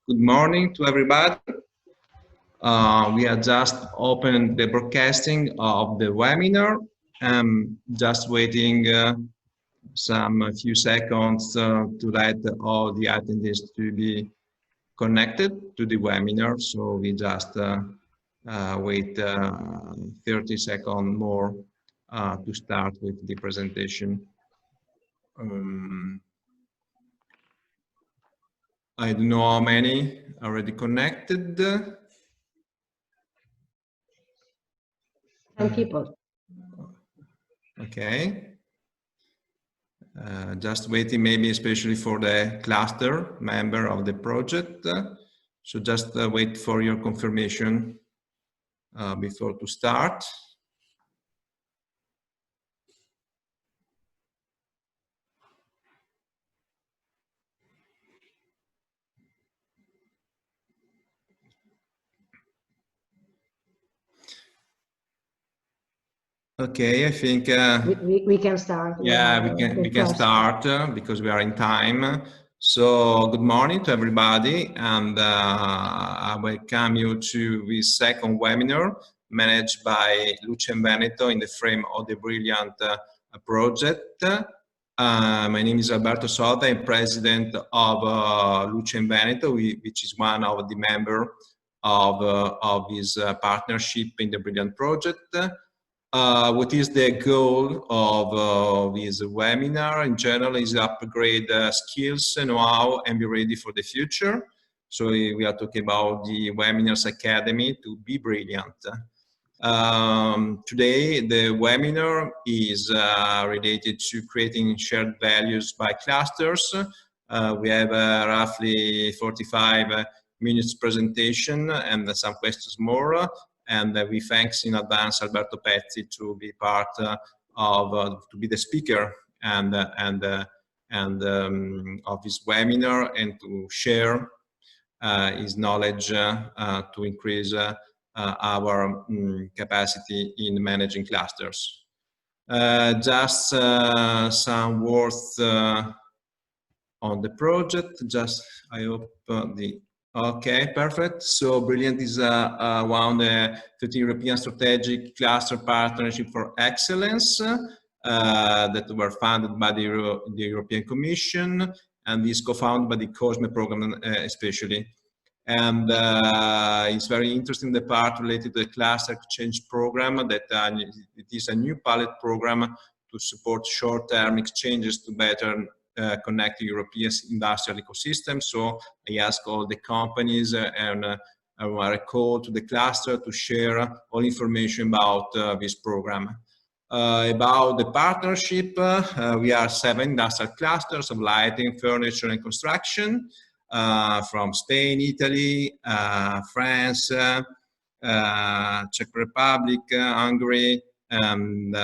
Good morning to everybody. We are just opened the broadcasting of the webinar. Just waiting some few seconds to let all the attendees to be connected to the webinar. So we just wait 30 seconds more to start with the presentation. I don't know how many already connected. 10 people. Okay. Just waiting, maybe especially for the cluster member of the project. So just wait for your confirmation before to start. Okay, I think we can start. Yeah, we can start because we are in time. So good morning to everybody, and I welcome you to this second webinar managed by Luce and Veneto in the frame of the Brilliant project. My name is Alberto Sota. I'm president of Luce and Veneto, which is one of the members of this partnership in the Brilliant project. What is the goal of this webinar in general is upgrade skills, know-how, and be ready for the future. So we are talking about the Webinars Academy to be brilliant. Today, the webinar is related to creating shared values by clusters. We have roughly 45 minutes presentation and some questions more. And we thanks in advance Alberto Pezzi to be part to be the speaker and of this webinar and to share his knowledge to increase our capacity in managing clusters. Just some words on the project. Just I hope Okay, perfect. So Brilliant is one of the 15 European Strategic Cluster Partnership for Excellence that were funded by the European Commission, and is co-founded by the COSME program especially. And it's very interesting the part related to the cluster exchange program that it is a new pilot program to support short-term exchanges to better connect European industrial ecosystem. So I ask all the companies and I call to the cluster to share all information about this program. About the partnership, we are 7 industrial clusters of lighting, furniture, and construction from Spain, Italy, France, Czech Republic, Hungary, and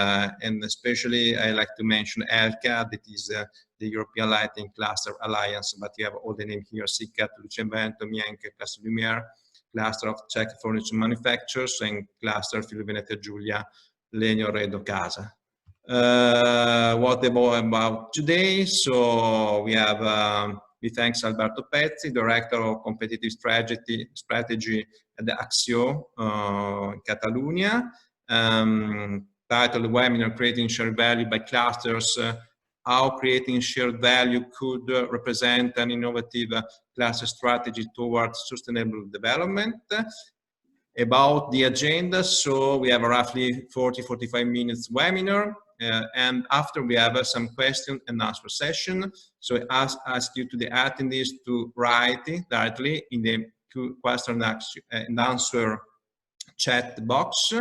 especially I like to mention ELCA, that is the European Lighting Cluster Alliance, but you have all the name here: SICAT, Luce and Veneto, Mienke, Cluster Lumiere, Cluster of Czech Furniture Manufacturers, and Cluster Friuli Venezia Giulia, Legno Redo Casa. What about today? So we have, we thanks Alberto Pezzi, Director of Competitive Strategy at the Axio in Catalonia. Titled webinar, Creating Shared Value by Clusters, how creating shared value could represent an innovative cluster strategy towards sustainable development. About the agenda, so we have a roughly 40-45 minutes webinar, and after we have some question and answer session. So I ask you to the attendees to write directly in the question and answer chat box.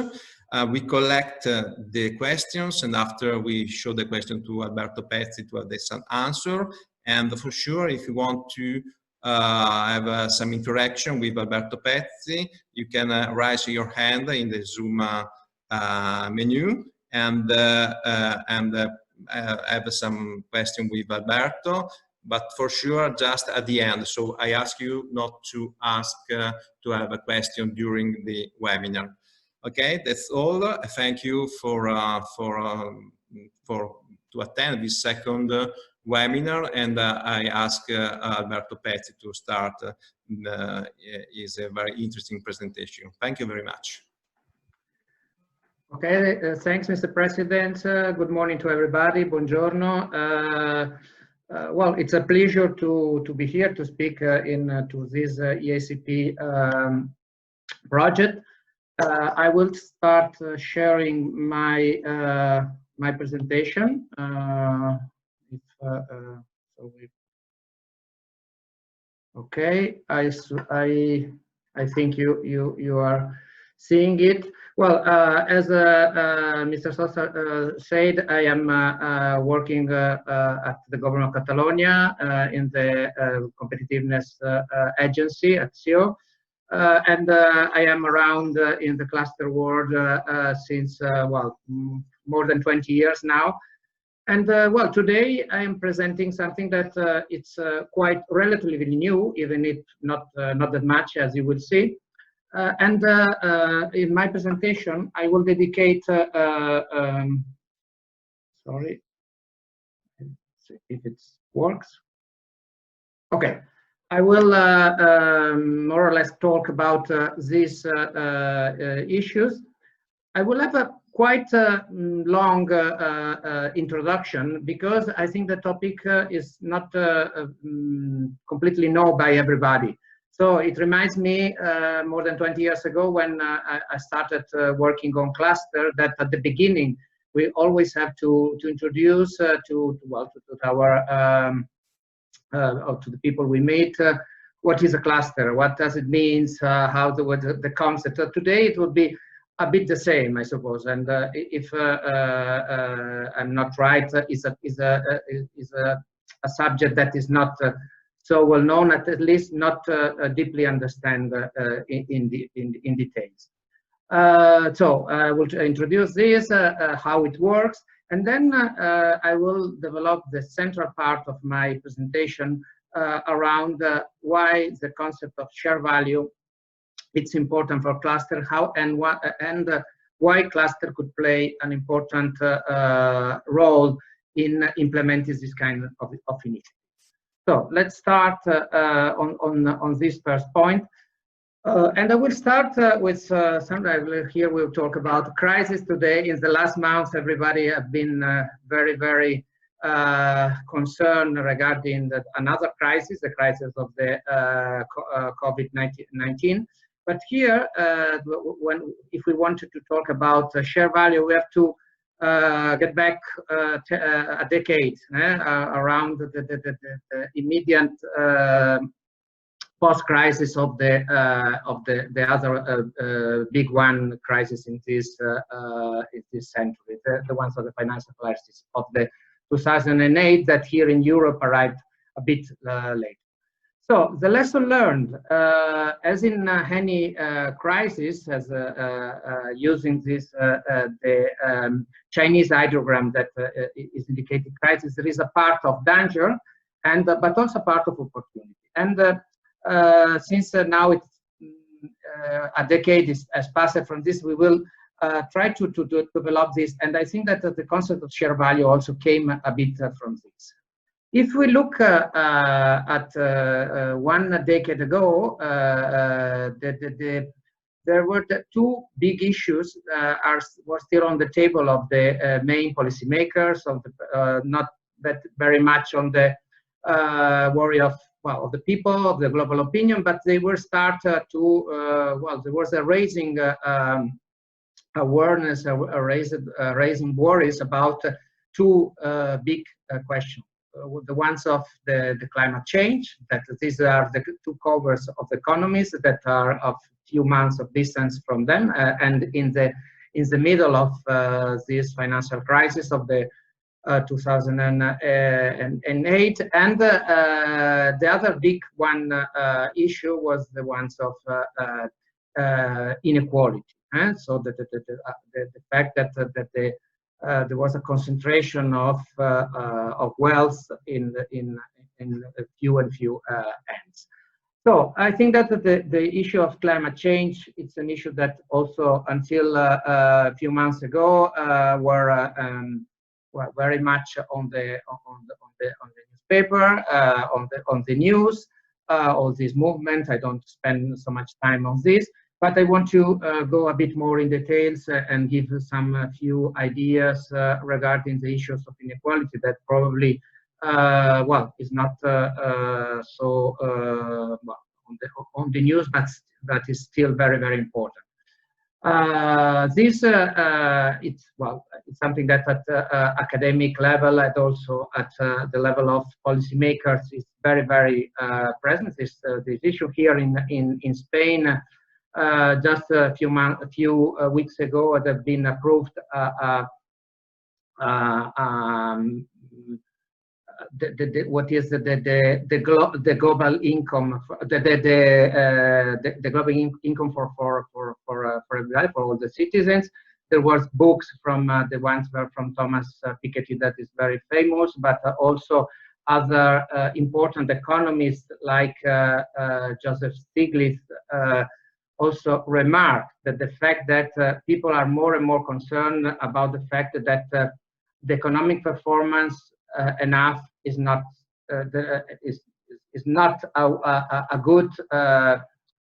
We collect the questions, and after we show the question to Alberto Pezzi to have this answer. And for sure, if you want to have some interaction with Alberto Pezzi, you can raise your hand in the Zoom menu and have some question with Alberto, but for sure just at the end. So I ask you not to ask to have a question during the webinar. Okay, that's all. Thank you to attend this second webinar, and I ask Alberto Pezzi to start his very interesting presentation. Thank you very much. Okay, thanks, Mr. President. Good morning to everybody. Buongiorno. Well, it's a pleasure to be here to speak to this EACP project. I will start sharing my my presentation. Okay, I think you are seeing it. Well, as Mr. Sosa said, I am working at the government of Catalonia in the competitiveness agency at CEO, and I am around in the cluster world since well, more than 20 years now. And well, today I am presenting something that it's quite relatively new, even if not that much, as you will see. And in my presentation, I will dedicate, sorry, let's see if it works. Okay, I will more or less talk about these issues. I will have a quite long introduction, because I think the topic is not completely known by everybody. So it reminds me more than 20 years ago when I started working on cluster, that at the beginning we always have to introduce to our to the people we meet what is a cluster, what does it mean, how the concept. Today it would be a bit the same, I suppose. And if I'm not right, is a subject that is not so well known, at least not deeply understand in details. So I will introduce this, how it works, and then I will develop the central part of my presentation around why the concept of share value it's important for cluster, how and what, and why cluster could play an important role in implementing this kind of initiative. So let's start on this first point. And I will start with something here. We'll talk about crisis today. In the last months, everybody have been very concerned regarding another crisis, the crisis of the COVID-19. But here, if we wanted to talk about share value, we have to get back a decade around the immediate post-crisis of the other big one crisis in this century, the ones of the financial crisis of the 2008 that here in Europe arrived a bit late. So the lesson learned, as in any crisis, as using this the Chinese ideogram that is indicating crisis, there is a part of danger, and but also part of opportunity. And since now it's a decade has passed from this, we will try to develop this. And I think that the concept of share value also came a bit from this. If we look at 1 decade ago, there were the two big issues were still on the table of the main policymakers, of the, not that very much on the worry of the people, of the global opinion, but they were start to there was a raising awareness, raising worries about two big questions. The ones of the climate change, that these are the two covers of economies that are of few months of distance from them, and in the middle of this financial crisis of the 2008, and the other big one issue was the ones of inequality, and so the fact that there was a concentration of wealth in a few hands. So I think that the issue of climate change, it's an issue that also until a few months ago were well, very much on the newspaper, on the news, all this movement. I don't spend so much time on this, but I want to go a bit more in details and give some few ideas regarding the issues of inequality that probably, well, is not so well, on the news, but that is still very, very important. It's something that at academic level and also at the level of policymakers is very, very present. This issue here in Spain, just a few weeks ago, it has been approved what is the global income, the global income for everybody, for all the citizens. There was books from the ones were from Thomas Piketty that is very famous, but also other important economists like Joseph Stiglitz also remarked that the fact that people are more and more concerned about the fact that the economic performance enough is not is not a good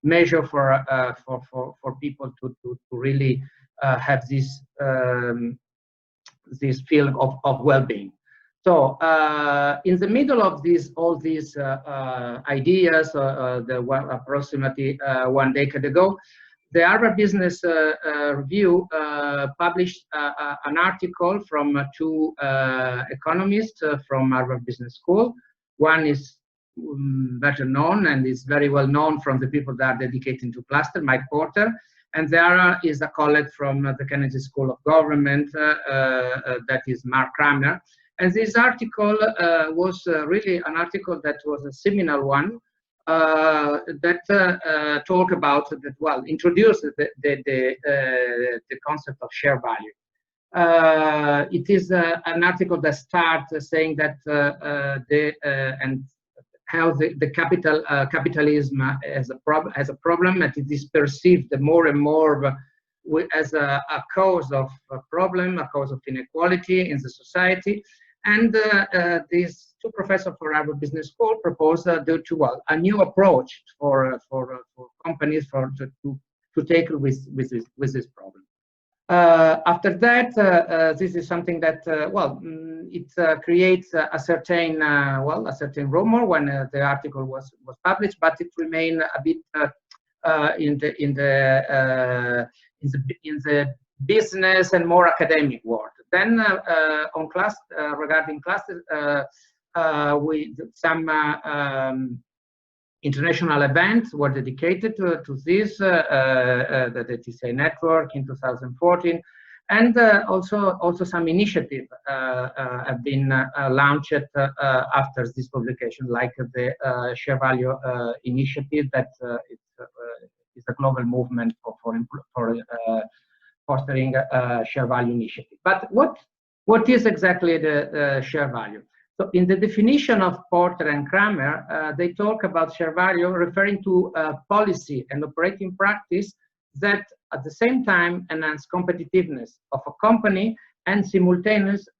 measure for people to really have this this feeling of well-being. So in the middle of all these ideas, approximately 1 decade ago, the Harvard Business Review published an article from two economists from Harvard Business School. One is better known and is very well known from the people that are dedicated to cluster, Mike Porter, and the other is a colleague from the Kennedy School of Government, that is Mark Kramer. And this article was really an article that was a seminal one, that talk about that, well, introduce the concept of share value. It is an article that starts saying that and how the capitalism has a problem, and it is perceived more and more as a cause of a problem, a cause of inequality in the society. And these two professors for Harvard Business School proposed a new approach for companies to take with this problem. After that, this is something that it creates a certain a certain rumor when the article was published, but it remained a bit in the business and more academic world. Then on regarding classes, some international events were dedicated to this, the TCA network in 2014, and also some initiatives have been launched after this publication, like the Share Value initiative that is a global movement for fostering a share value initiative. But what is exactly the share value? So in the definition of Porter and Kramer, they talk about share value referring to policy and operating practice that at the same time enhance competitiveness of a company, and simultaneously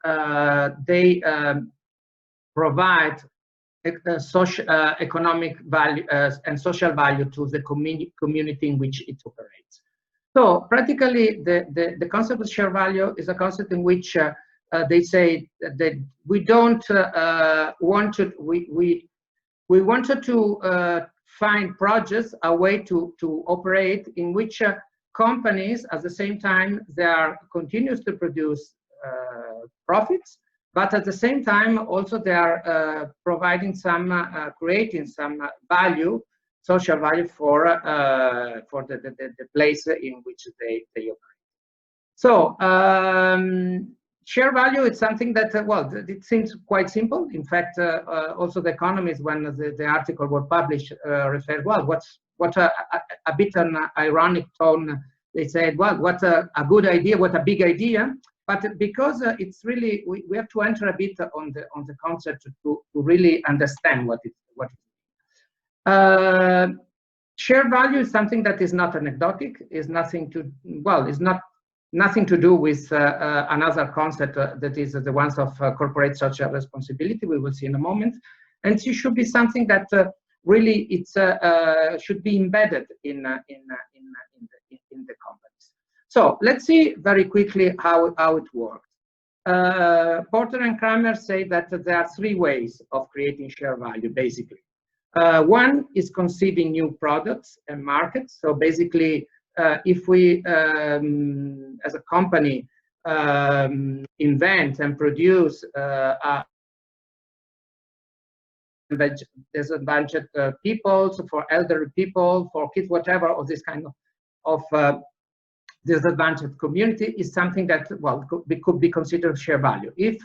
they provide economic value and social value to the community in which it operates. So practically, the concept of share value is a concept in which they say that we don't we wanted to find projects, a way to operate in which companies at the same time they are continuous to produce profits, but at the same time also they are providing some creating some value, social value for the place in which they operate. So share value is something that it seems quite simple. In fact, also the economists, when the article was published, referred, what a bit an ironic tone. They said, well, what a good idea, what a big idea. But because it's really, we have to enter a bit on the concept to really understand what it is. Share value is something that is not anecdotic, is nothing to, it's not nothing to do with another concept that is the ones of corporate social responsibility. We will see in a moment. And it should be something that really it's should be embedded in the companies. So let's see very quickly how it works. Porter and Kramer say that there are 3 ways of creating share value, basically. One is conceiving new products and markets. So basically, if we, as a company, invent and produce disadvantaged people, so for elderly people, for kids, whatever, or this kind of disadvantaged community, is something that, well, could be considered share value. If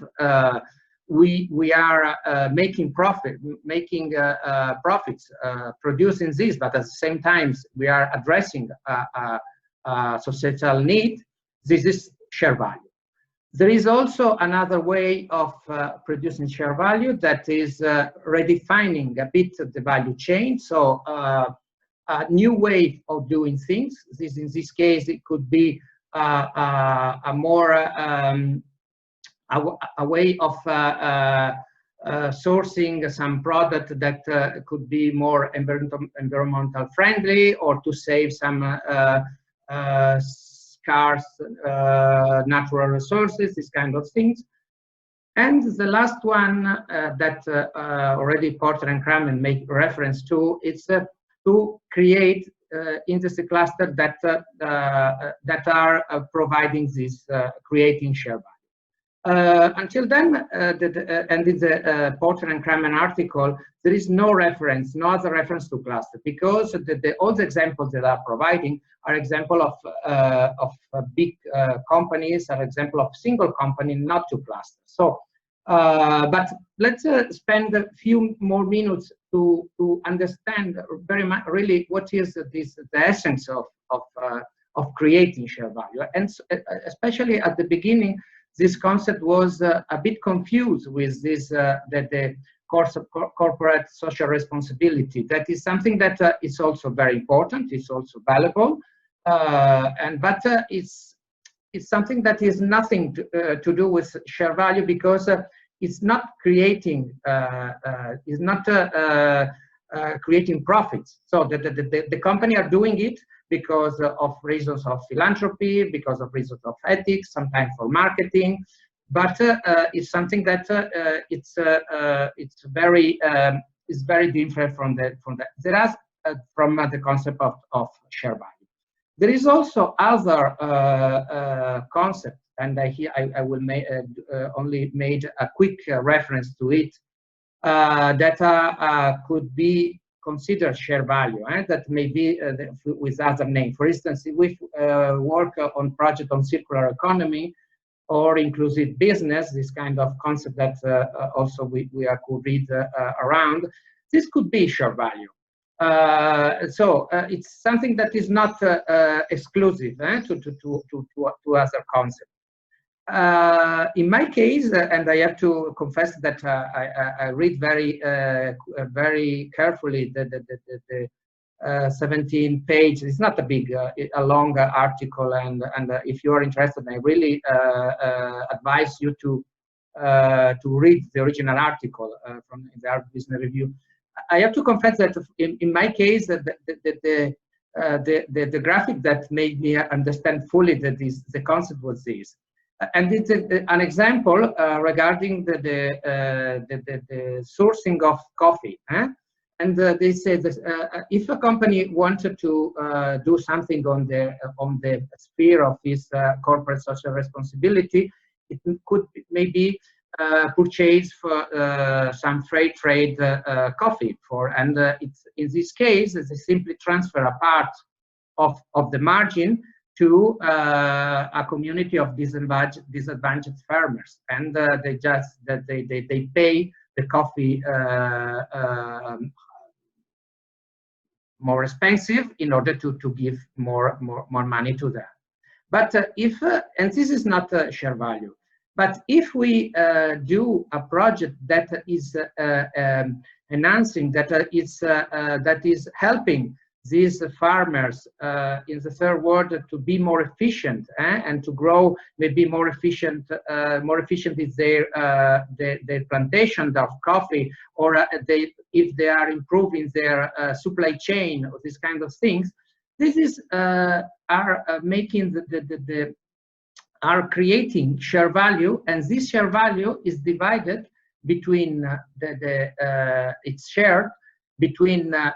we are making profits, producing this, but at the same time we are addressing a societal need, this is share value. There is also another way of producing share value, that is redefining a bit the value chain. So a new way of doing things. This, in this case, it could be a more a way of sourcing some product that could be more environmental friendly, or to save some scarce natural resources, these kind of things. And the last one that already Porter and Kramer make reference to, is to create industry clusters that are providing this, creating share value. Until then, and in the Porter and Kramer article, there is no reference, no other reference to cluster, because all the examples that are providing are example of big companies, are example of single company, not to cluster. So, but let's spend a few more minutes to understand very much really what is the essence of creating share value, and especially at the beginning. This concept was a bit confused with this, the corporate social responsibility. That is something that is also very important, it's also valuable, but it's something that is nothing to do with share value, because it's not creating, creating profits. So the company are doing it because of reasons of philanthropy, because of reasons of ethics, sometimes for marketing, but it's something that it's very different from the concept of share value. There is also other concept, and I will only made a quick reference to it, that could be consider share value, that may be with other name. For instance, if we work on project on circular economy or inclusive business, this kind of concept that also we could read around, this could be share value. So it's something that is not exclusive to other concepts. In my case, and I have to confess that I read very carefully the 17 pages. It's not a big, a long article, and if you are interested, I really advise you to read the original article from the Harvard Business Review. I have to confess that in my case, the graphic that made me understand fully that the concept was this. And it's an example regarding the sourcing of coffee. And they say that if a company wanted to do something on the sphere of its corporate social responsibility, it could maybe purchase for some free trade coffee and it's in this case they simply transfer a part of the margin to a community of disadvantaged farmers, and they pay the coffee more expensive in order to give more money to them. But if and this is not share value, but if we do a project that is enhancing, that is helping these farmers in the third world to be more efficient and to grow maybe more efficient is their plantation of coffee, or if they are improving their supply chain or these kind of things. This is are making are creating share value, and this share value is divided between it's shared between the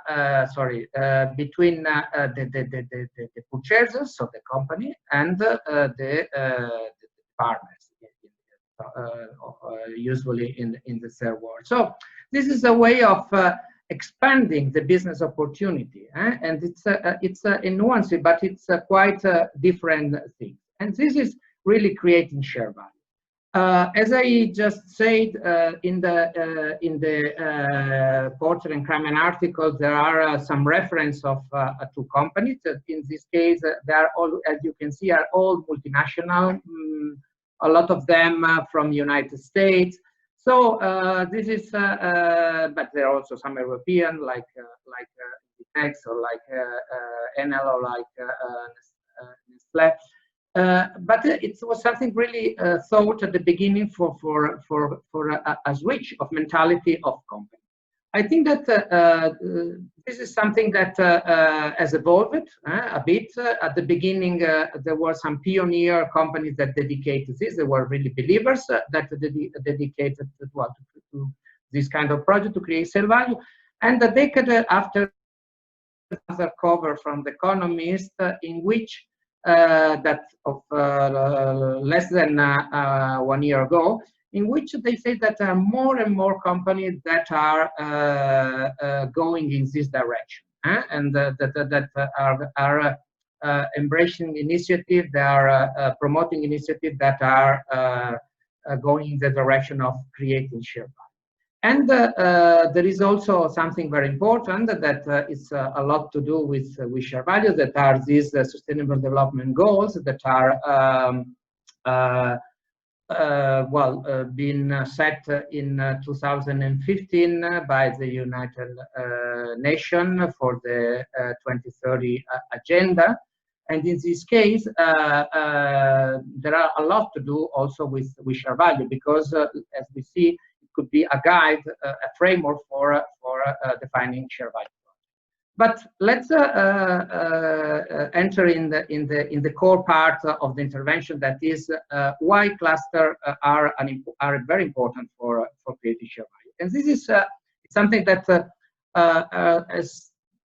purchasers, so the company, and the partners, usually in the third world. So this is a way of expanding the business opportunity, and it's a nuance, but it's quite a different thing. And this is really creating share value. As I just said, in the Porter and Kramer article, there are some reference of two companies. In this case, they are all, as you can see, are all multinational. A lot of them from the United States. So this is, but there are also some European, like Next or like NL or like Nestlé. But it was something really thought at the beginning for a switch of mentality of company. I think that this is something that has evolved a bit. At the beginning, there were some pioneer companies that dedicated this. They were really believers that dedicated to this kind of project to create sale value. And a decade after, another cover from The Economist in which that of less than 1 year ago, in which they say that there are more and more companies that are going in this direction, and that are embracing initiatives, they are promoting initiatives that are going in the direction of creating share value. And there is also something very important that is a lot to do with share value, that are these sustainable development goals that are been set in 2015 by the United Nations for the 2030 agenda. And in this case, there are a lot to do also with share value, because as we see, could be a guide, a framework for defining share value. But let's enter in the core part of the intervention, that is why clusters are very important for creating share value. And this is something that,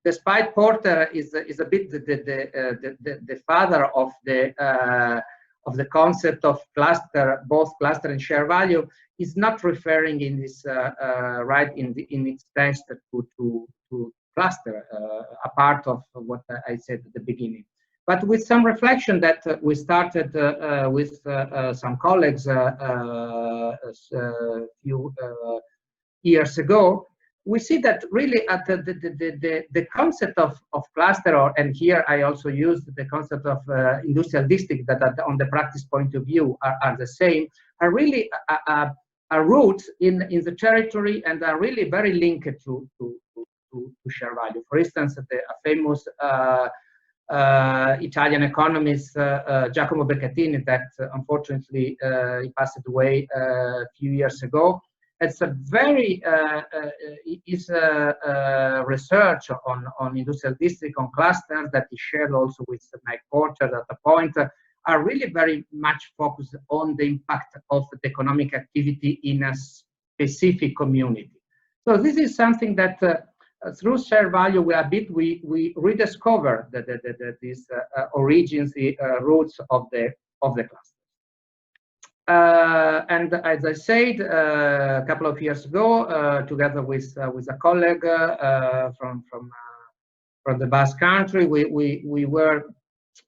despite Porter is a bit the father of the concept of cluster, both cluster and share value, is not referring in this in its text to cluster, a part of what I said at the beginning. But with some reflection that we started with some colleagues a few years ago, we see that really at the concept of cluster, and here I also used the concept of industrial district, that on the practice point of view are the same, are really are roots in the territory, and are really very linked to share value. For instance, a famous Italian economist, Giacomo Beccatini, that unfortunately he passed away a few years ago. It's a very research on industrial district, on clusters, that is shared also with Mike Porter at the point, are really very much focused on the impact of the economic activity in a specific community. So this is something that through share value we rediscover these origins, the roots of the cluster. And as I said a couple of years ago, together with a colleague from the Basque Country, we were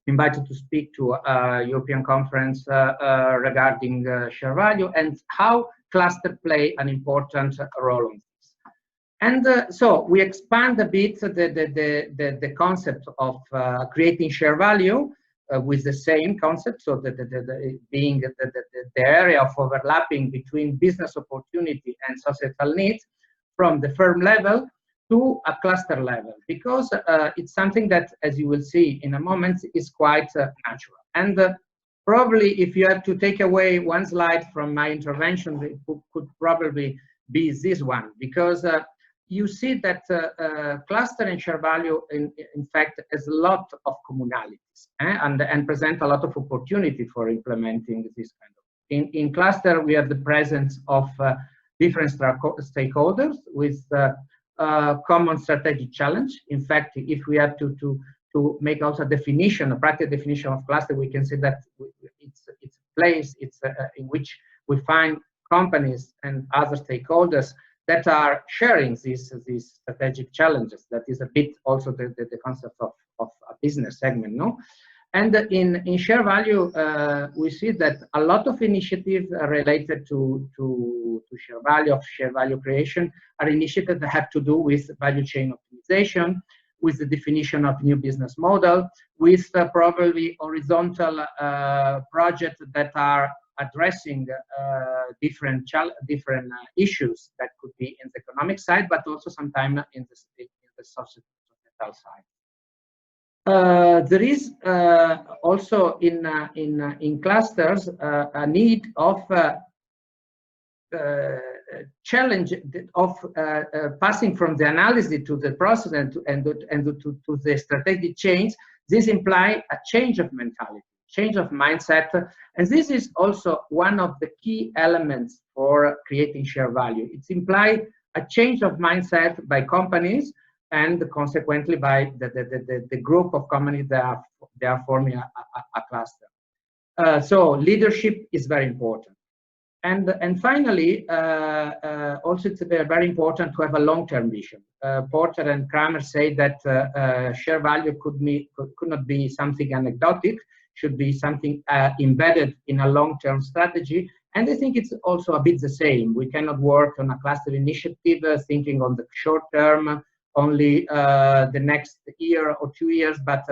invited to speak to a European conference regarding share value and how cluster play an important role on this. And so we expand a bit the concept of creating share value with the same concept, so being the area of overlapping between business opportunity and societal needs from the firm level to a cluster level, because it's something that, as you will see in a moment, is quite natural. And probably if you had to take away one slide from my intervention, it could probably be this one, because you see that cluster and share value, in fact, has a lot of commonalities and present a lot of opportunity for implementing this kind of. In cluster, we have the presence of different stakeholders with common strategic challenge. In fact, if we have to make also a definition, a practical definition of cluster, we can say that it's a place in which we find companies and other stakeholders that are sharing these strategic challenges. That is a bit also the concept of a business segment, no? And in share value, we see that a lot of initiatives related to share value creation are initiatives that have to do with value chain optimization, with the definition of new business model, with probably horizontal projects that are addressing different issues that could be in the economic side, but also sometimes in the societal side. There is also in clusters a need of challenge of passing from the analysis to the process and to the strategic change. This implies a change of mentality, change of mindset, and this is also one of the key elements for creating share value. It implies a change of mindset by companies, and consequently by the group of companies that are forming a cluster. So leadership is very important. And finally, also it's very important to have a long-term vision. Porter and Kramer say that share value could not be something anecdotic, should be something embedded in a long-term strategy. And I think it's also a bit the same. We cannot work on a cluster initiative thinking on the short term, only the next year or 2 years, but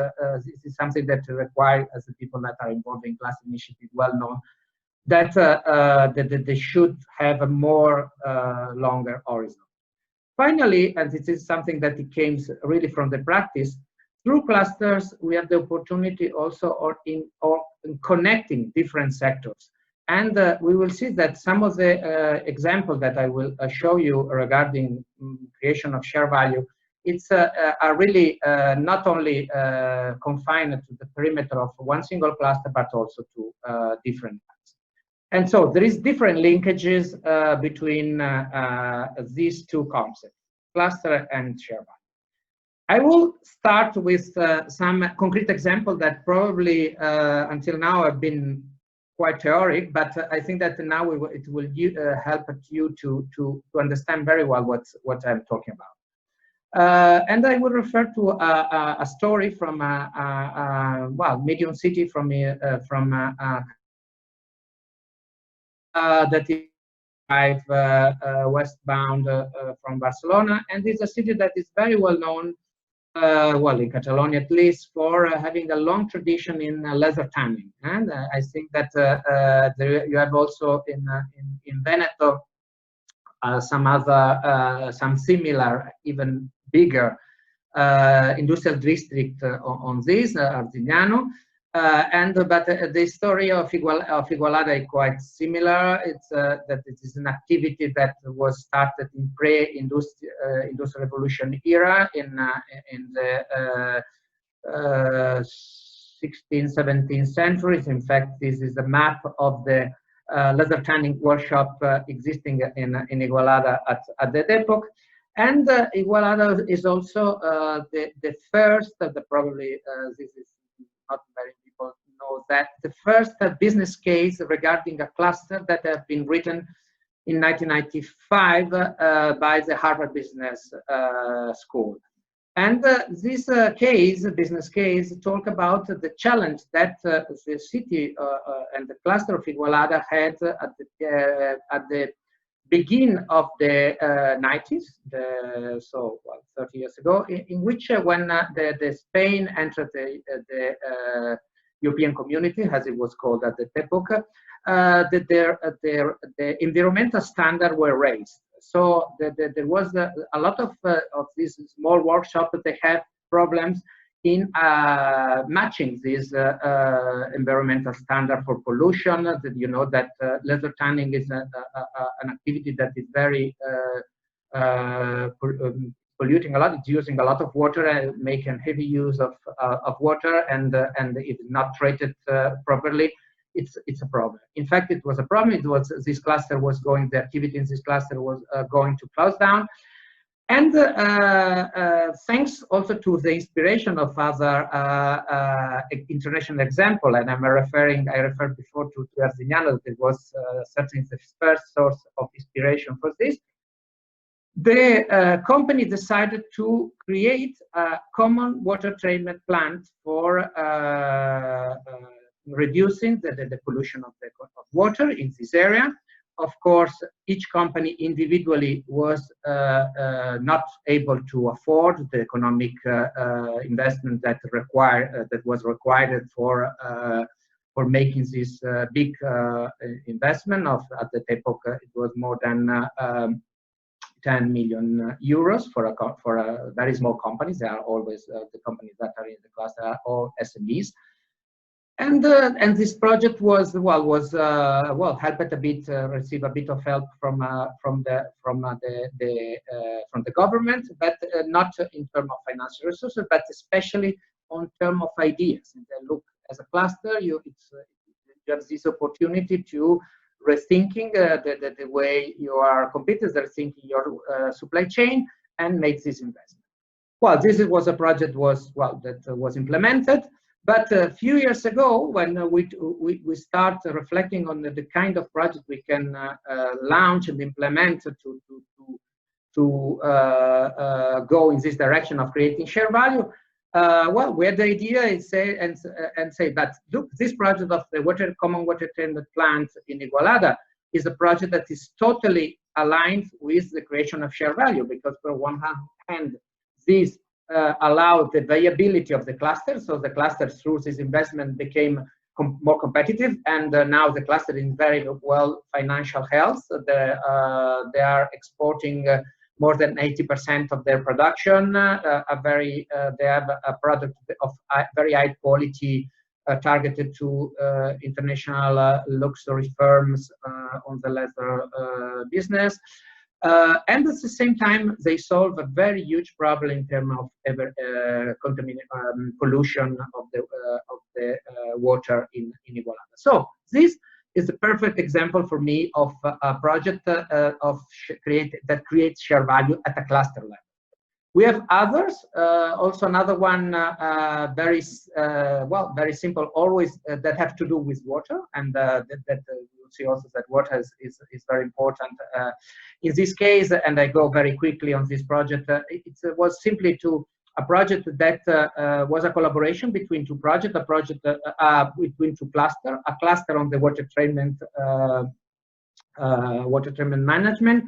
this is something that requires, as the people that are involved in cluster initiative well known, that they should have a more longer horizon. Finally, and this is something that it came really from the practice, through clusters, we have the opportunity also in connecting different sectors. And we will see that some of the examples that I will show you regarding creation of share value, it's are really not only confined to the perimeter of one single cluster, but also to different ones. And so there is different linkages between these two concepts, cluster and share value. I will start with some concrete examples that probably until now have been quite theoretic, but I think that now it will help you to understand very well what I'm talking about. And I will refer to a story from well, medium city from that is westbound from Barcelona, and it's a city that is very well known, well, in Catalonia at least, for having a long tradition in leather tanning. And I think that there you have also in Veneto some similar, even bigger industrial district on this, Arzignano. But the story of Igualada is quite similar. It's that it is an activity that was started in pre-industrial revolution era in the 16th, 17th centuries. In fact, this is a map of the leather tanning workshop existing in Igualada at that epoch. And Igualada is also the first, probably this is not very people know that, the first business case regarding a cluster that have been written in 1995 by the Harvard Business School. And this business case, talk about the challenge that the city and the cluster of Igualada had at the beginning of the 90s, so well, 30 years ago, in which when the Spain entered the European community, as it was called at the epoch, the environmental standards were raised. So there was a lot of these small workshops that they have problems in matching this environmental standard for pollution. That, you know, that laser tanning is an activity that is very polluting a lot. It's using a lot of water and making heavy use of water, and if not treated properly, it's a problem. In fact, it was a problem. It was this cluster was going. The activity in this cluster was going to close down. And thanks also to the inspiration of other international example, and I referred before to Arzignano, that was certainly the first source of inspiration for this. The company decided to create a common water treatment plant for reducing the pollution of water in this area. Of course, each company individually was not able to afford the economic investment that was required for making this big investment. At the epoch, it was more than 10 million euros for a very small companies. They are always the companies that are in the cluster are all SMEs. And this project was helped a bit, receive a bit of help from the government, but not in terms of financial resources, but especially on terms of ideas. And then look, as a cluster, you have this opportunity to rethinking the way you are competing, rethinking your supply chain, and make this investment. Well, this was a project that was implemented. But a few years ago, when we start reflecting on the kind of project we can launch and implement to go in this direction of creating share value, we had the idea and say that, look, this project of the common water treatment plant in Igualada is a project that is totally aligned with the creation of share value, because for one hand, this allowed the viability of the cluster. So the cluster, through this investment, became more competitive, and now the cluster is in very well financial health. They are exporting more than 80% of their production. They have a product of very high quality, targeted to international luxury firms on the leather business. And at the same time, they solve a very huge problem in terms of pollution of the water in Igualada. So this is the perfect example for me of a project that creates share value at a cluster level. We have others. Also, another one very simple, always that have to do with water, and that you'll see also that water is very important in this case. And I go very quickly on this project. It was simply a project that was a collaboration between two projects, between two clusters, a cluster on the water treatment management,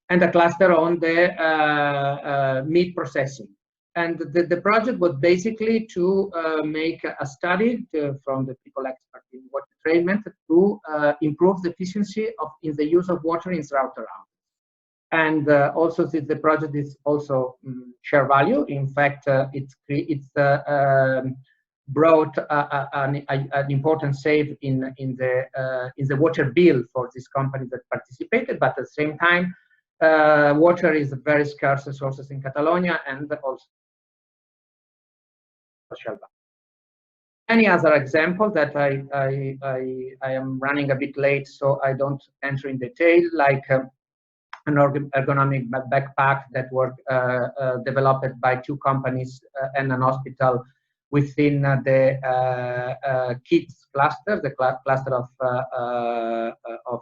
and a cluster on the meat processing. And the project was basically to make a study from the people expert in water treatment to improve the efficiency in the use of water in slaughterhouse. And also, the project is also share value. In fact, it's brought an important save in the water bill for this company that participated. But at the same time, water is a very scarce resources in Catalonia, and also share value. Any other example that I am running a bit late, so I don't enter in detail, like an ergonomic backpack that were developed by two companies and an hospital within the kids cluster, the cluster of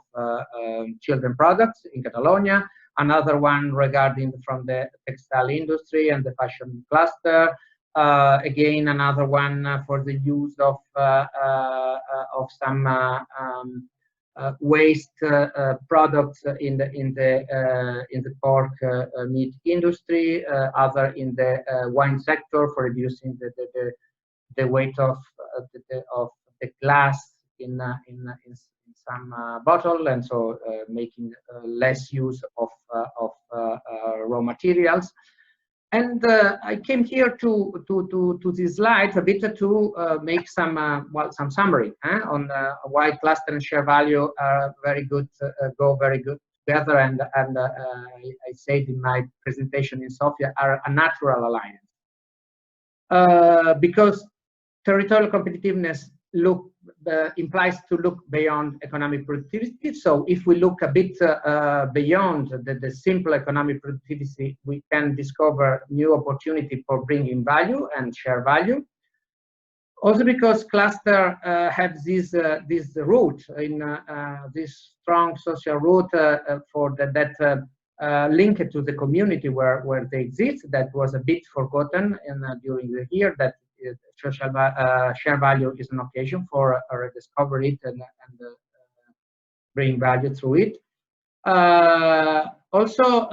children products in Catalonia. Another one regarding from the textile industry and the fashion cluster. Again, another one for the use of some waste products in the pork meat industry. Other in the wine sector for reducing the weight of the glass in bottle, and so making less use of raw materials. And I came here to this slide a bit to make some summary on why cluster and share value are very good, go very good together, and I said in my presentation in Sofia, are a natural alliance. Because territorial competitiveness implies to look beyond economic productivity. So if we look a bit beyond the simple economic productivity, we can discover new opportunity for bringing value and share value. Also because cluster have this root in this strong social root that linked to the community where they exist. That was a bit forgotten during the year, that social share value is an occasion for rediscover it and bring value through it. Also,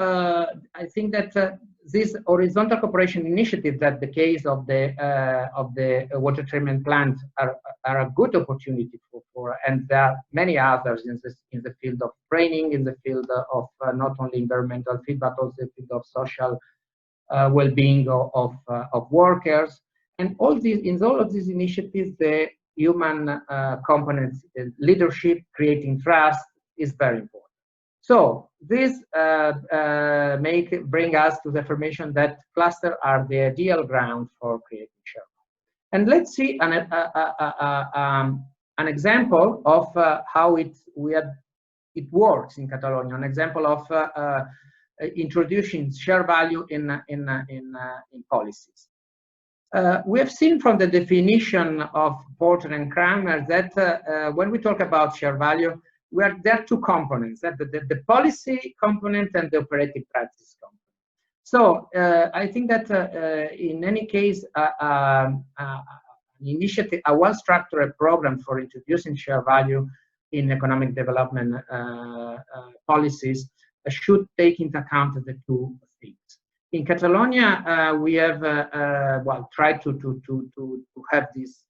I think that this horizontal cooperation initiative, that the case of the water treatment plant, are a good opportunity for, and there are many others in the field of training, in the field of not only environmental field but also the field of social well-being of workers. And in all of these initiatives, the human components, leadership, creating trust, is very important. So this bring us to the affirmation that clusters are the ideal ground for creating share. And let's see an example of how it works in Catalonia. An example of introducing share value in policies. We have seen from the definition of Porter and Kramer that when we talk about share value, there are two components: the policy component and the operative practice component. So I think that in any case, an initiative, a well-structured program for introducing share value in economic development policies should take into account the two things. In Catalonia, we have tried to have this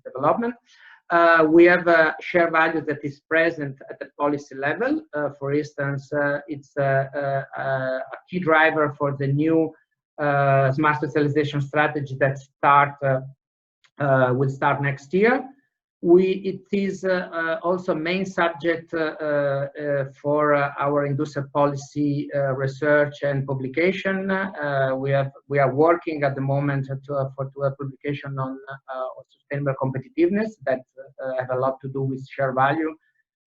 development. We have a share value that is present at the policy level. For instance, it's a key driver for the new smart specialization strategy that will start next year. It is also main subject for our industrial policy research and publication. We are working at the moment to a publication on sustainable competitiveness that have a lot to do with share value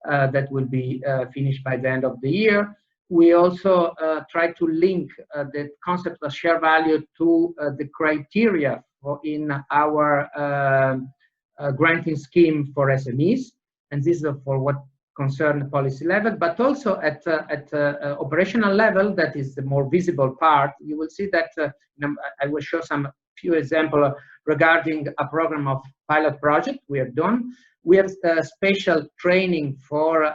that will be finished by the end of the year. We also try to link the concept of share value to the criteria in our granting scheme for SMEs, and this is for what concern the policy level, but also at operational level, that is the more visible part. You will see that I will show some few examples regarding a program of pilot project we have done. We have special training for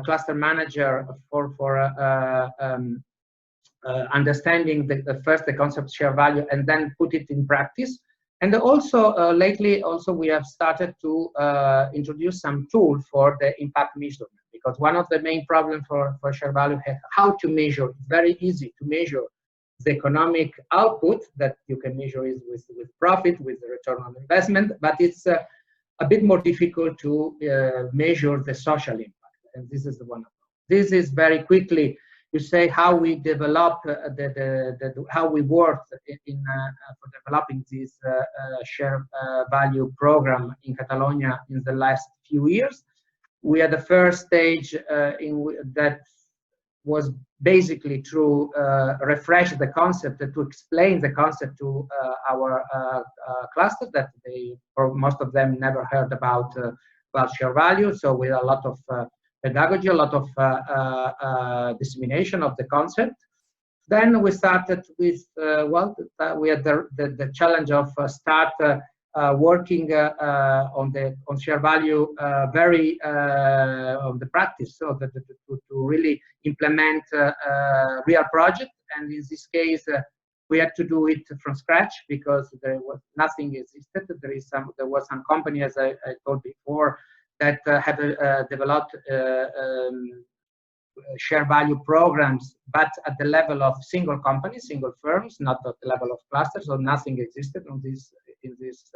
cluster manager for understanding first the concept of share value and then put it in practice. And also lately, we have started to introduce some tools for the impact measurement, because one of the main problems for share value is how to measure. It's very easy to measure the economic output that you can measure is with profit, with the return on investment, but it's a bit more difficult to measure the social impact. And this is the one. This is very quickly. You say how we develop how we work for developing this share value program in Catalonia in the last few years. We had the first stage that was basically to refresh the concept, to explain the concept to our cluster that most of them never heard about share value. So with a lot of pedagogy, a lot of dissemination of the concept. Then we started with, we had the challenge of start working on share value on the practice, so to really implement real project. And in this case, we had to do it from scratch because there was nothing existed. There was some company, as I told before, that have developed share value programs, but at the level of single companies, single firms, not at the level of clusters, so nothing existed on this, in this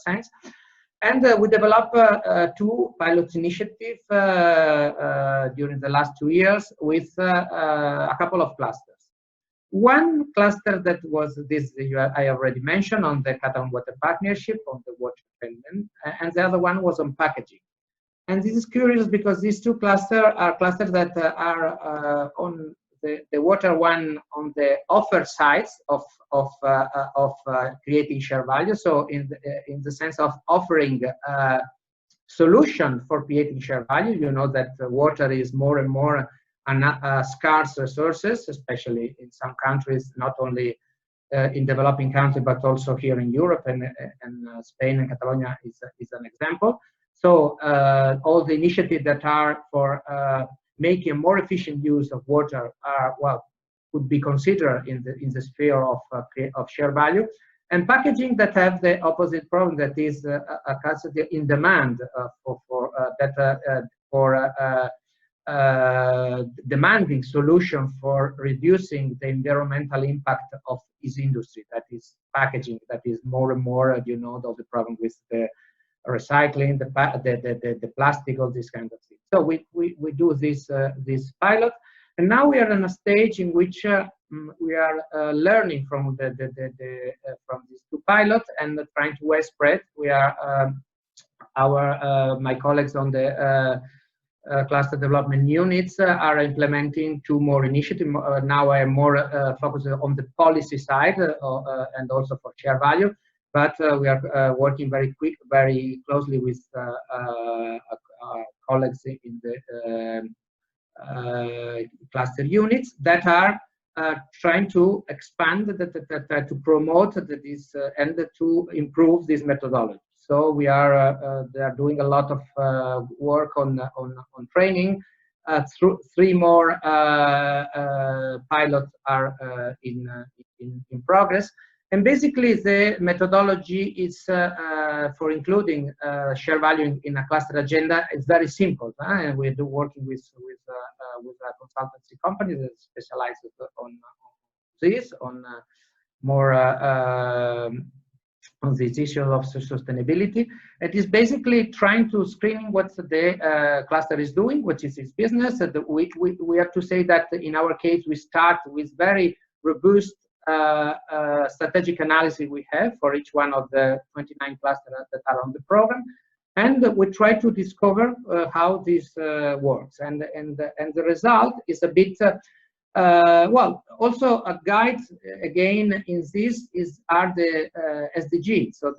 sense. And we developed two pilot initiatives during the last 2 years with a couple of clusters. One cluster that was this I already mentioned on the Catalan Water Partnership, on the water treatment, and the other one was on packaging. And this is curious because these two clusters are clusters that are on the water one on the offer side of creating share value. So in the sense of offering solution for creating share value, you know that water is more and more scarce resources, especially in some countries, not only in developing countries, but also here in Europe, and Spain and Catalonia is an example. So all the initiatives that are for making a more efficient use of water are, well, could be considered in the sphere of share value. And packaging that have the opposite problem, that is a capacity in demand demanding solution for reducing the environmental impact of this industry, that is packaging, that is more and more, you know, the problem with the recycling, the plastic, all this kind of thing. So we do this pilot, and now we are in a stage in which we are learning from from these two pilots and trying to widespread. We are my colleagues on the cluster development units are implementing two more initiatives. Now I am more focused on the policy side and also for share value. But we are working very closely with colleagues in the cluster units that are trying to expand, to promote this and to improve this methodology. So we are they are doing a lot of work on training. Three more pilots are in progress. And basically, the methodology is for including share value in a cluster agenda. It's very simple, and we do working with a consultancy company that specializes on this, on more on this issue of sustainability. It is basically trying to screen what the cluster is doing, which is its business. We have to say that in our case, we start with very robust strategic analysis we have for each one of the 29 clusters that are on the program, and we try to discover how this works. And the result is a bit well, also a guide again in this are the SDG. So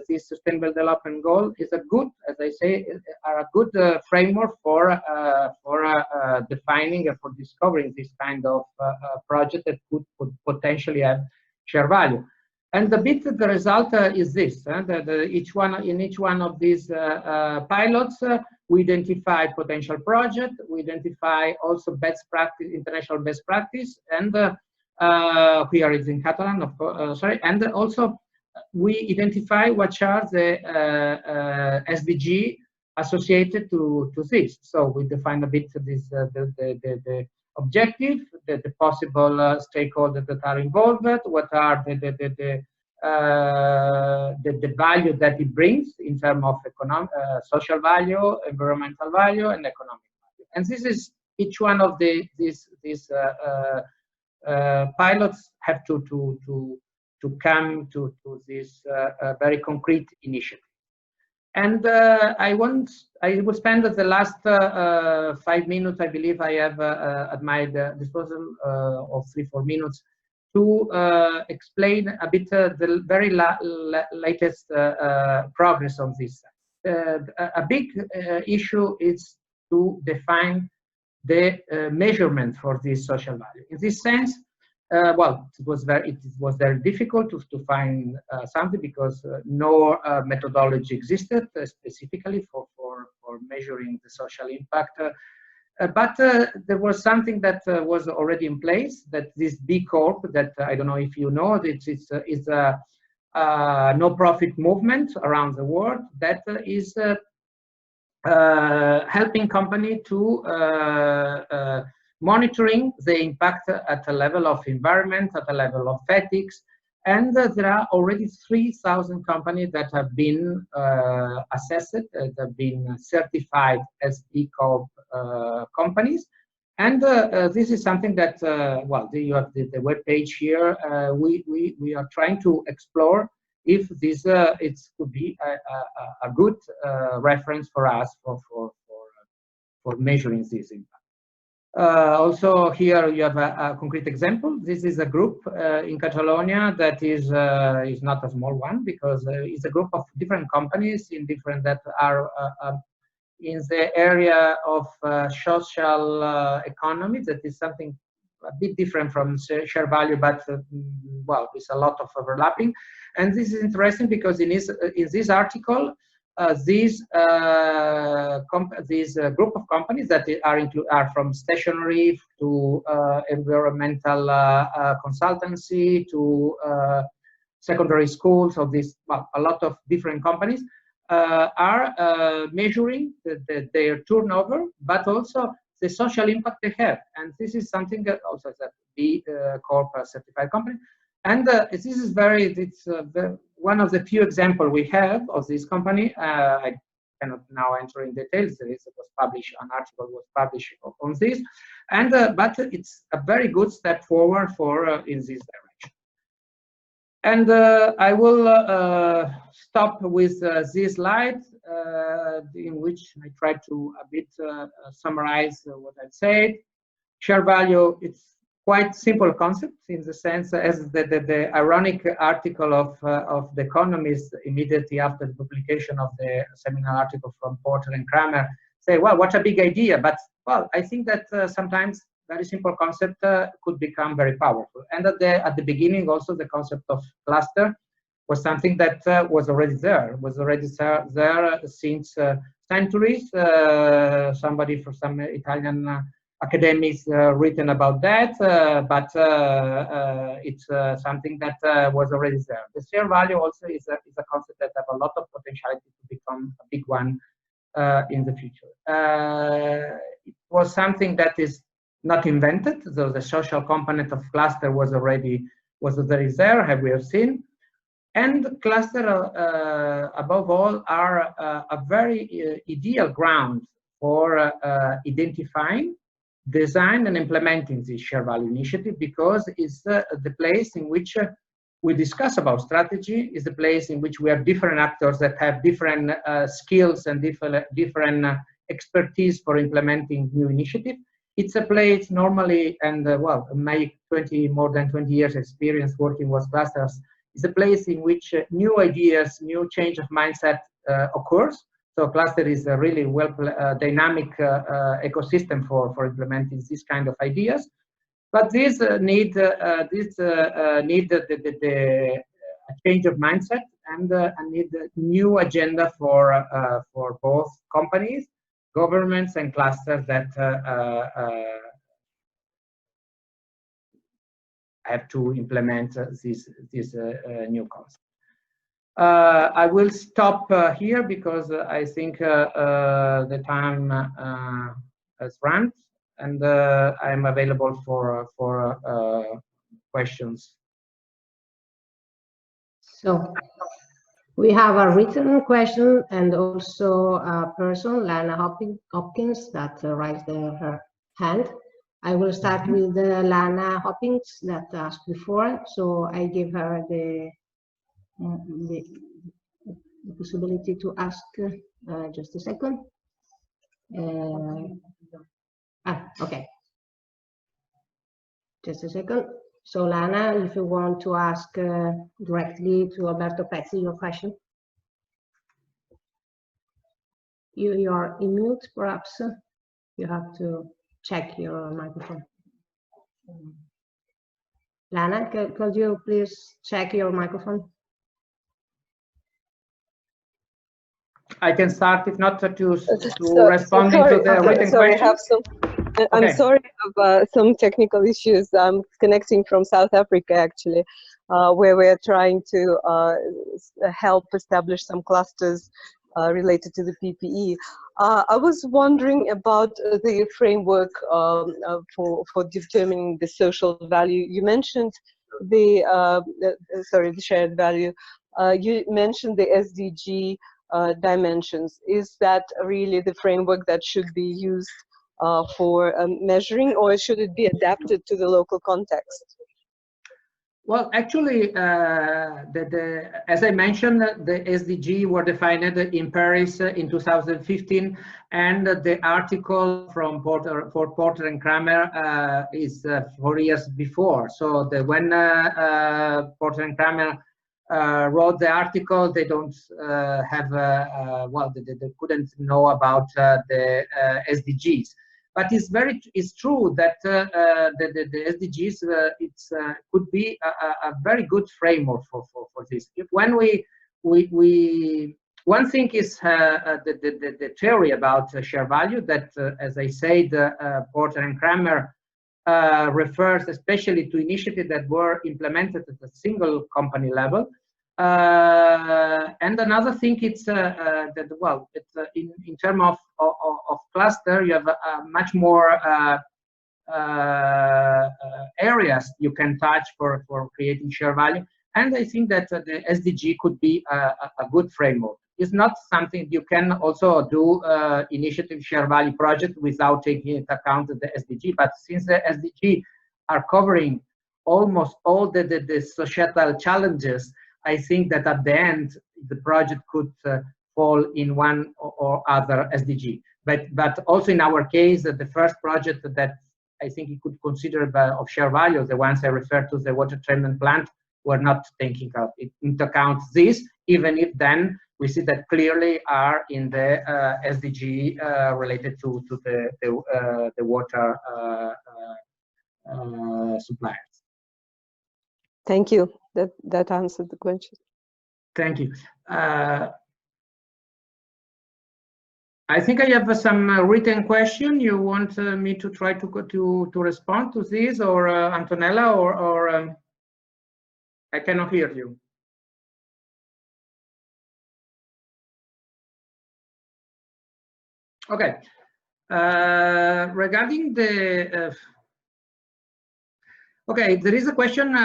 this Sustainable Development Goal is a good, as I say, are a good framework for defining and for discovering this kind of project that could potentially have share value. And the result is this: in each one of these pilots, we identify potential project, we identify also best practice, international best practice, and here is in Catalan, of course, sorry, and also we identify what are the SDG associated to this. So we define a bit this the objective, the possible stakeholders that are involved, what are the value that it brings in terms of economic, social value, environmental value, and economic value. And this is each one of these pilots have to come to this very concrete initiative. And I will spend the last 5 minutes, I believe I have at my disposal of 3-4 minutes to explain a bit the very latest progress on this. A big issue is to define the measurement for this social value. In this sense, well, it was very difficult to find something because no methodology existed specifically for measuring the social impact. But there was something that was already in place, that this B Corp, that I don't know if you know, is a no-profit movement around the world that is helping company to monitoring the impact at the level of environment, at the level of ethics, and there are already 3,000 companies that have been assessed, that have been certified as B Corp companies. And this is something that, well, you have the web page here. We are trying to explore if this it could be a good reference for us for measuring this impact. Also here you have a concrete example. This is a group in Catalonia that is not a small one, because it's a group of different companies in different that are in the area of social economy. That is something a bit different from share value, but well, there's a lot of overlapping. And this is interesting because in this article, these group of companies that are from stationery to environmental consultancy to secondary schools, of this, well, a lot of different companies are measuring their turnover, but also the social impact they have. And this is something that also is a B Corp certified company. And this is one of the few examples we have of this company. I cannot now enter in details. An article was published on this, and but it's a very good step forward for in this direction. And I will stop with this slide, in which I try to a bit summarize what I've said. Share value, it's quite simple concept in the sense as the ironic article of The Economist immediately after the publication of the seminal article from Porter and Kramer say, well, what a big idea. But, well, I think that sometimes very simple concept could become very powerful. And at the beginning also the concept of cluster was something that was already there, since centuries. Somebody from some Italian academics written about that, but it's something that was already there. The share value also is a concept that has a lot of potentiality to become a big one in the future. It was something that is not invented, though the social component of cluster was already there, as we have seen. And cluster, above all, are a very ideal ground for identifying, design and implementing this share value initiative, because it's the place in which we discuss about strategy, is the place in which we have different actors that have different skills and different expertise for implementing new initiatives. It's a place normally, and well, my more than 20 years experience working with clusters, is a place in which new ideas, new change of mindset occurs. So cluster is a really dynamic ecosystem for implementing this kind of ideas. But this need a change of mindset and need a new agenda for both companies, governments, and clusters that have to implement this new concept. I will stop here because I think the time has run, and I'm available for questions. So we have a written question and also a person, Lana Hopkins, that raised her hand. I will start with Lana Hopkins that asked before, so I give her the possibility to ask. Just a second. Okay. Just a second. So Lana, if you want to ask directly to Alberto Pezzi your question. You are in mute, perhaps. You have to check your microphone. Lana, could you please check your microphone? I can start, if not, to responding to the written question. I'm sorry, I have some technical issues. I'm connecting from South Africa, actually, where we're trying to help establish some clusters related to the PPE. I was wondering about the framework for determining the social value. You mentioned the shared value. You mentioned the SDG dimensions. Is that really the framework that should be used for measuring, or should it be adapted to the local context? Well, actually, as I mentioned, the SDG were defined in Paris in 2015, and the article from Porter and Kramer is 4 years before. So when Porter and Kramer wrote the article, they don't have, well, they couldn't know about the SDGs. But it's true that the SDGs could be a very good framework for this. When one thing is the theory about share value that, as I said, Porter and Kramer refers especially to initiatives that were implemented at a single company level. And another thing, it's that, well, it's in terms of cluster, you have much more areas you can touch for creating share value. And I think that the SDG could be a good framework. It's not something you can also do initiative share value project without taking into account the SDG. But since the SDG are covering almost all the societal challenges, I think that at the end, the project could fall in one or other SDG. But also in our case, the first project that I think you could consider of share value, the ones I referred to, the water treatment plant, were not taking into account this, even if then we see that clearly are in the SDG related to the water suppliers. Thank you. That answered the question. Thank you. I think I have some written question. You want me to try to respond to this, or Antonella, or I cannot hear you. Okay. Regarding the okay, there is a question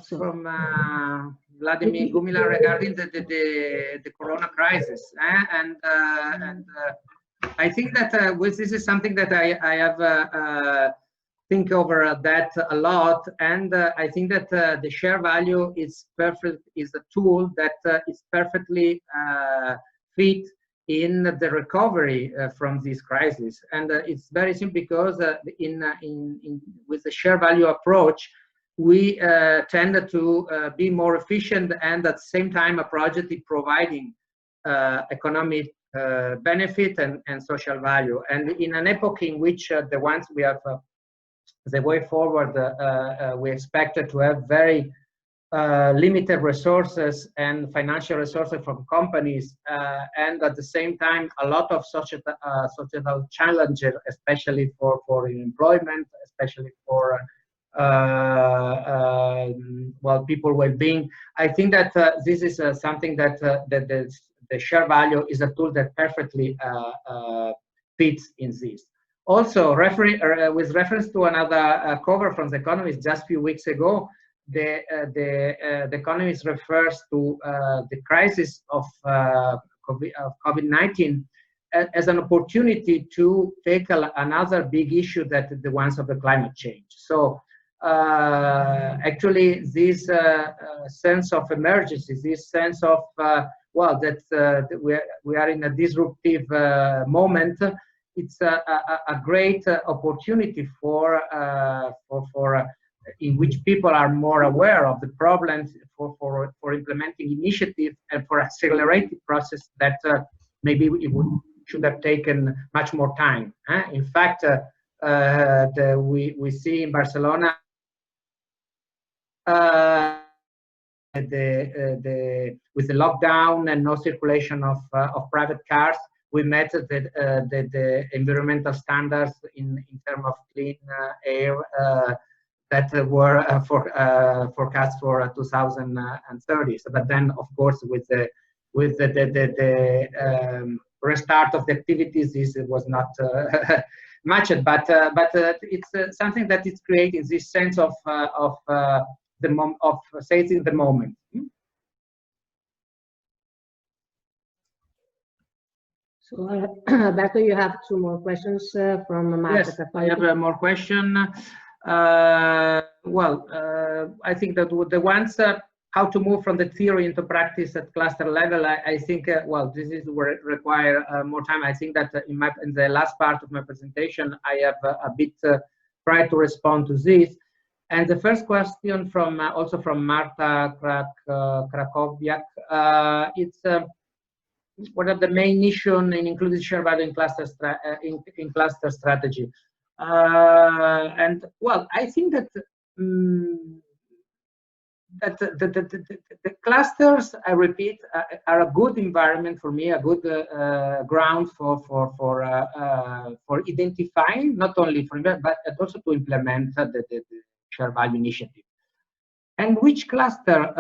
from Vladimir Gumila regarding the Corona crisis, and I think that this is something that I have think over that a lot, and I think that the share value is a tool that is perfectly fit in the recovery from this crisis. And it's very simple because with the share value approach, we tend to be more efficient, and at the same time a project is providing economic benefit and social value. And in an epoch in which the ones we have the way forward, we expect to have very limited resources and financial resources from companies, and at the same time a lot of societal challenges, especially for employment, especially for well, people well-being. I think that this is something that the share value is a tool that perfectly fits in this. Also, with reference to another cover from The Economist just a few weeks ago, the Economist refers to the crisis of COVID-19 as an opportunity to tackle another big issue, that the ones of the climate change. So actually this sense of emergency, this sense of well, that we are in a disruptive moment, it's a great opportunity for in which people are more aware of the problems, for implementing initiatives and for accelerated process that maybe it should have taken much more time. In fact, we see in Barcelona with the lockdown and no circulation of private cars, we met the environmental standards in terms of clean air that were forecast for 2030. So, but then, of course, with the with the restart of the activities. This was not much, but it's something that is creating this sense of seizing the moment. So, Alberto, you have two more questions from Marta. Yes, I have more question. I think that the ones how to move from the theory into practice at cluster level, I think, well, this is where it require more time. I think that in the last part of my presentation, I have a bit tried to respond to this. And the first question from also from Marta Krakowiak, it's what are the main issues in including share value in cluster strategy? And well, I think that the clusters, I repeat, are a good environment for me, a good ground for identifying, not only for but also to implement the share value initiative. And which cluster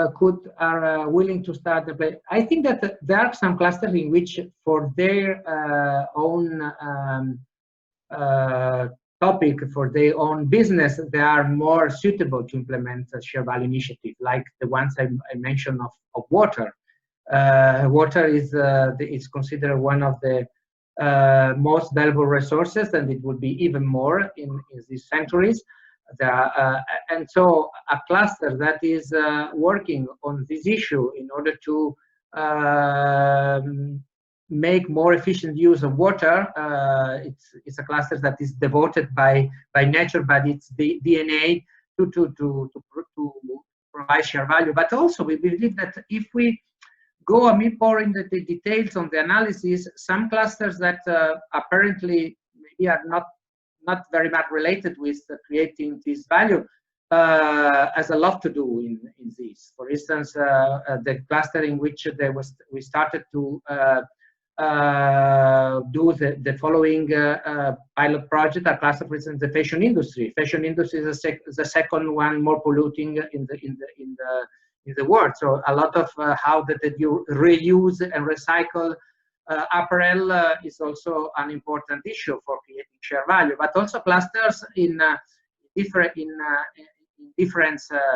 are willing to start the play? I think that there are some clusters in which, for their own topic, for their own business, they are more suitable to implement a share value initiative, like the ones I mentioned of water. Water is considered one of the most valuable resources, and it will be even more in these centuries. And so a cluster that is working on this issue in order to make more efficient use of water, it's a cluster that is devoted by nature, by its DNA to provide share value. But also we believe that if we go a bit more into the details on the analysis, some clusters that apparently maybe are not very much related with creating this value has a lot to do in this. For instance, the cluster in which we started to do the following pilot project, a cluster, for instance, the fashion industry. Fashion industry is the second one more polluting in the world. So a lot of how that you reuse and recycle apparel is also an important issue for creating share value, but also clusters in different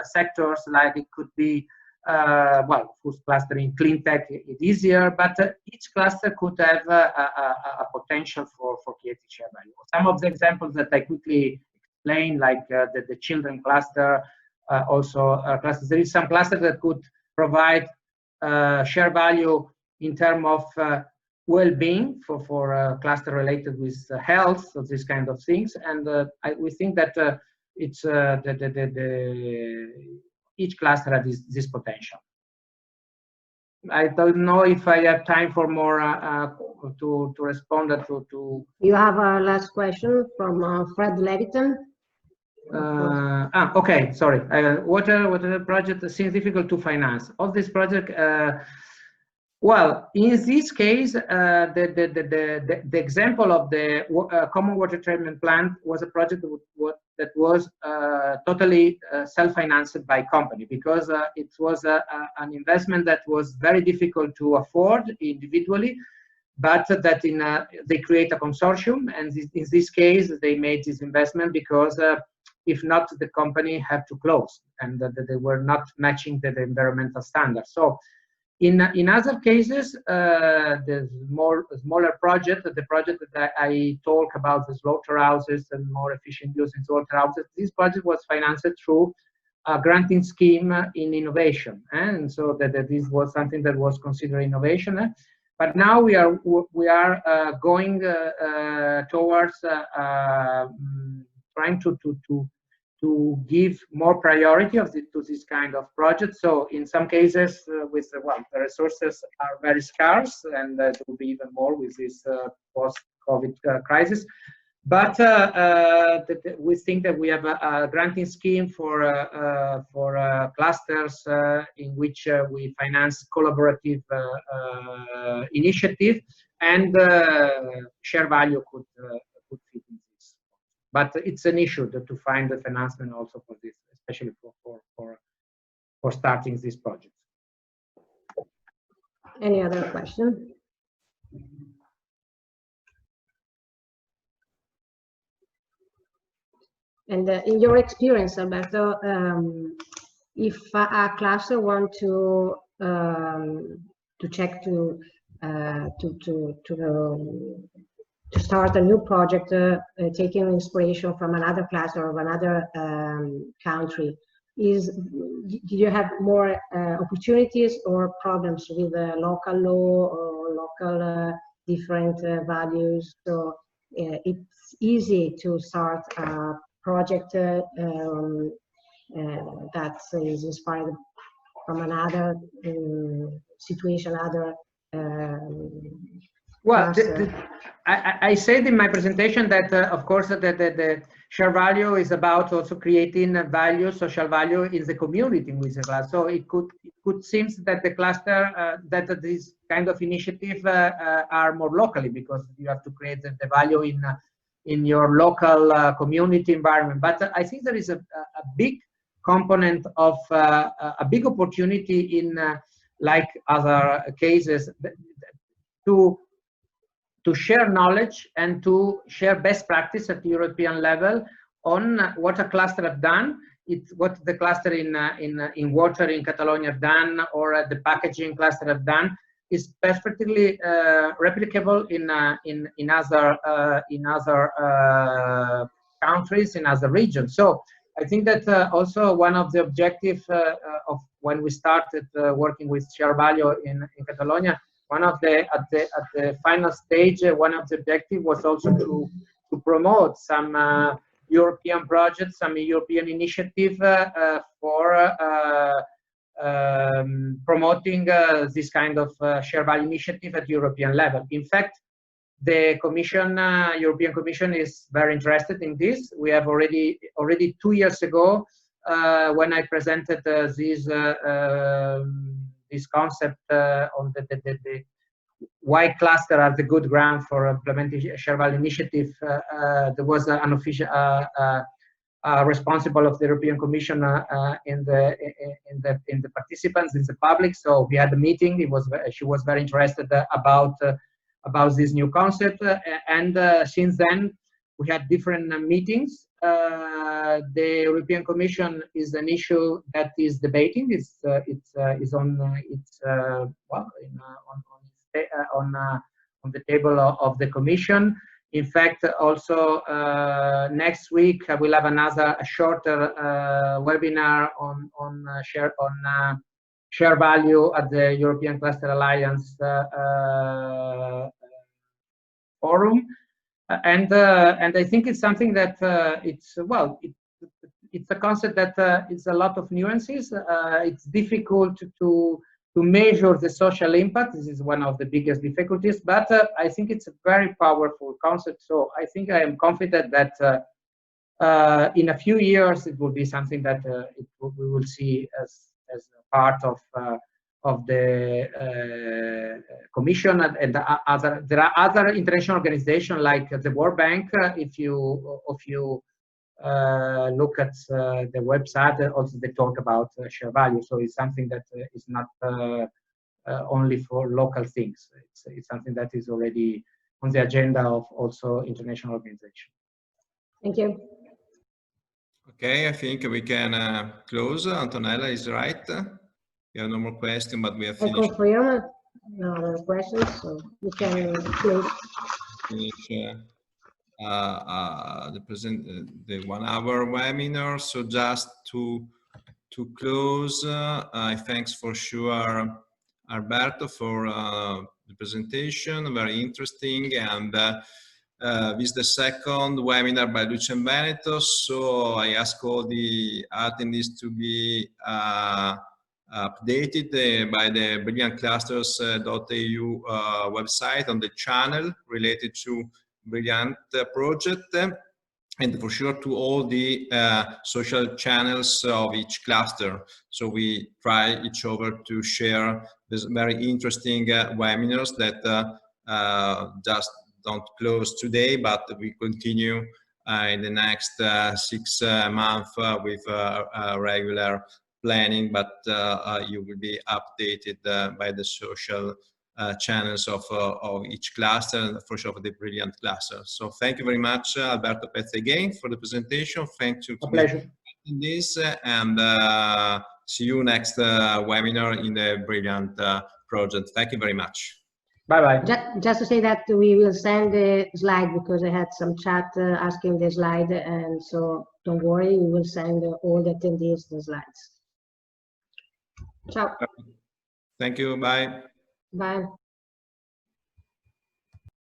sectors, like it could be well, whose cluster in clean tech is easier, but each cluster could have a potential for creating share value. Some of the examples that I quickly explain, like the children cluster, also clusters. There is some cluster that could provide share value in terms of well-being for a cluster related with health, so these kind of things. And we think that it's each cluster has this potential. I don't know if I have time for more to respond to. You have a last question from Fred Leviton. Okay, sorry. Water project seems difficult to finance. Of this project, well, in this case, the example of the common water treatment plant was a project that was totally self-financed by company, because it was an investment that was very difficult to afford individually, but that they create a consortium, and in this case they made this investment because if not, the company had to close, and they were not matching the environmental standards. So in other cases, the smaller project, the project that I talk about, the slaughterhouses and more efficient use in slaughterhouses, this project was financed through a granting scheme in innovation, and so that this was something that was considered innovation. But now we are going towards trying to give more priority to this kind of project. So in some cases, the resources are very scarce, and it will be even more with this post-COVID crisis. But we think that we have a granting scheme for clusters in which we finance collaborative initiative, and share value could fit in this. But it's an issue to find the financement also for this, especially for starting this project. Any other question? And in your experience, Alberto, if a cluster want to check to start a new project, taking inspiration from another cluster or another country, do you have more opportunities or problems with local law or local different values? So it's easy to start a project that is inspired from another situation, other well, I said in my presentation that, of course, the share value is about also creating value, social value in the community in which the class. So it could seem that the cluster, that this kind of initiative are more locally, because you have to create the value in your local community environment. But I think there is a big component of a big opportunity in like other cases to share knowledge and to share best practice at the European level on what a cluster have done. It's what the cluster in water in Catalonia have done, or the packaging cluster have done, is perfectly replicable in other countries, in other regions. So I think that also one of the objectives of when we started working with share value in Catalonia, one of the at the final stage, one of the objectives was also to promote some European projects, some European initiative for promoting this kind of share value initiative at European level. In fact, the Commission, European Commission, is very interested in this. We have already 2 years ago, when I presented this concept on the why cluster are the good ground for implementing share value initiative. There was an official responsible of the European Commission in the participants, in the public. So we had a meeting. She was very interested about this new concept, and since then we had different meetings. The European Commission is an issue that is debating. It's on the table of the Commission. In fact, also next week we'll have a shorter webinar on share value at the European Cluster Alliance forum, and I think it's something that it's a concept that is a lot of nuances. It's difficult to measure the social impact. This is one of the biggest difficulties, but I think it's a very powerful concept. So I think I am confident that in a few years it will be something that we will see as a part of the Commission, and there are other international organizations like the World Bank. If you look at the website, also they talk about share value. So it's something that is not only for local things. It's something that is already on the agenda of also international organizations. Thank you. Okay, I think we can close. Antonella is right. We have no more questions, but we have finished. I confirm. No other questions, so we can close. Finish the 1 hour webinar. So just to close, I thanks for sure Alberto for the presentation, very interesting, and this is the second webinar by Luce and Veneto. So I ask all the attendees to be updated by the brilliantclusters.eu website on the channel related to Brilliant project, and for sure to all the social channels of each cluster. So we try each other to share this very interesting webinars that just don't close today, but we continue in the next 6 months with regular planning, but you will be updated by the social channels of each cluster, and for sure of the Brilliant cluster. So thank you very much, Alberto Pezzi, again for the presentation. Thank you to pleasure. In this, and see you next webinar in the Brilliant project. Thank you very much. Bye-bye. Just to say that we will send the slide, because I had some chat asking the slide, and so don't worry, we will send all the attendees the slides. Ciao. Thank you. Bye. Bye.